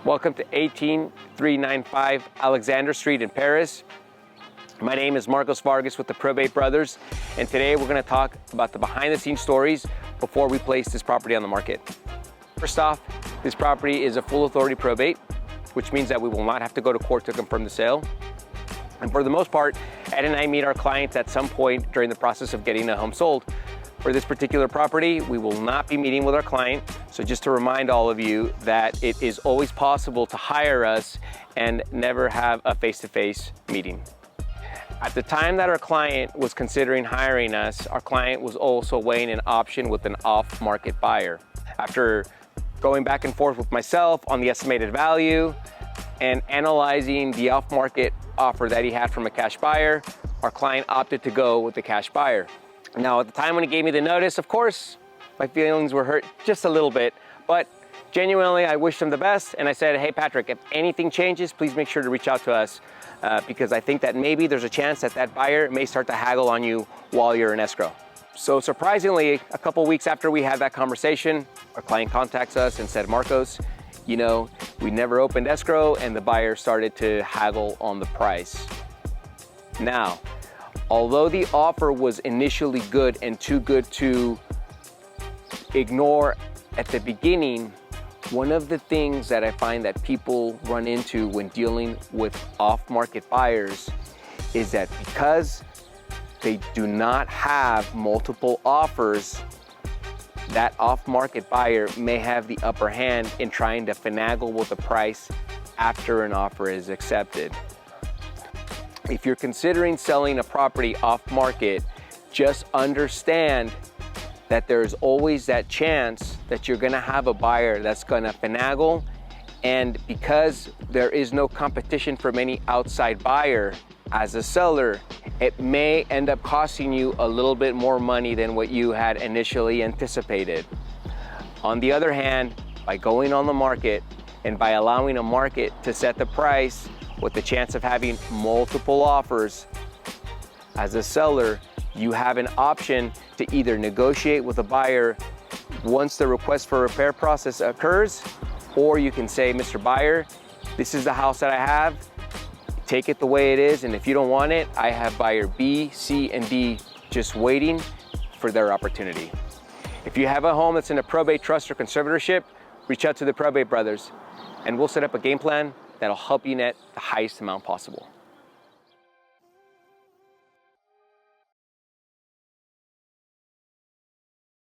Welcome to 18395 Alexander Street in Perris. My name is Vargas with the Probate Brothers, and today we're going to talk about the behind-the-scenes stories before we place this property on the market. First off, this property is a full authority probate, which means that we will not have to go to court to confirm the sale. And for the most part, Ed and I meet our clients at some point during the process of getting a home sold. For this particular property, we will not be meeting with our client. So just to remind all of you that it is always possible to hire us and never have a face-to-face meeting. At the time that our client was considering hiring us, our client was also weighing an option with an off-market buyer. After going back and forth with myself on the estimated value and analyzing the off-market offer that he had from a cash buyer, our client opted to go with the cash buyer. Now, at the time when he gave me the notice, of course, my feelings were hurt just a little bit, but genuinely, I wished him the best. And I said, hey, Patrick, if anything changes, please make sure to reach out to us because I think that maybe there's a chance that that buyer may start to haggle on you while you're in escrow. So surprisingly, a couple weeks after we had that conversation, our client contacts us and said, Marcos, you know, we never opened escrow and the buyer started to haggle on the price. Now, although the offer was initially good and too good to ignore at the beginning, one of the things that I find that people run into when dealing with off-market buyers is that because they do not have multiple offers, that off-market buyer may have the upper hand in trying to finagle with the price after an offer is accepted. If you're considering selling a property off market, just understand that there's always that chance that you're gonna have a buyer that's gonna finagle, and because there is no competition from any outside buyer, as a seller, it may end up costing you a little bit more money than what you had initially anticipated. On the other hand, by going on the market and by allowing a market to set the price, with the chance of having multiple offers, as a seller, you have an option to either negotiate with a buyer once the request for repair process occurs, or you can say, Mr. Buyer, this is the house that I have, take it the way it is, and if you don't want it, I have buyer B, C, and D just waiting for their opportunity. If you have a home that's in a probate trust or conservatorship, reach out to the Probate Brothers, and we'll set up a game plan that'll help you net the highest amount possible.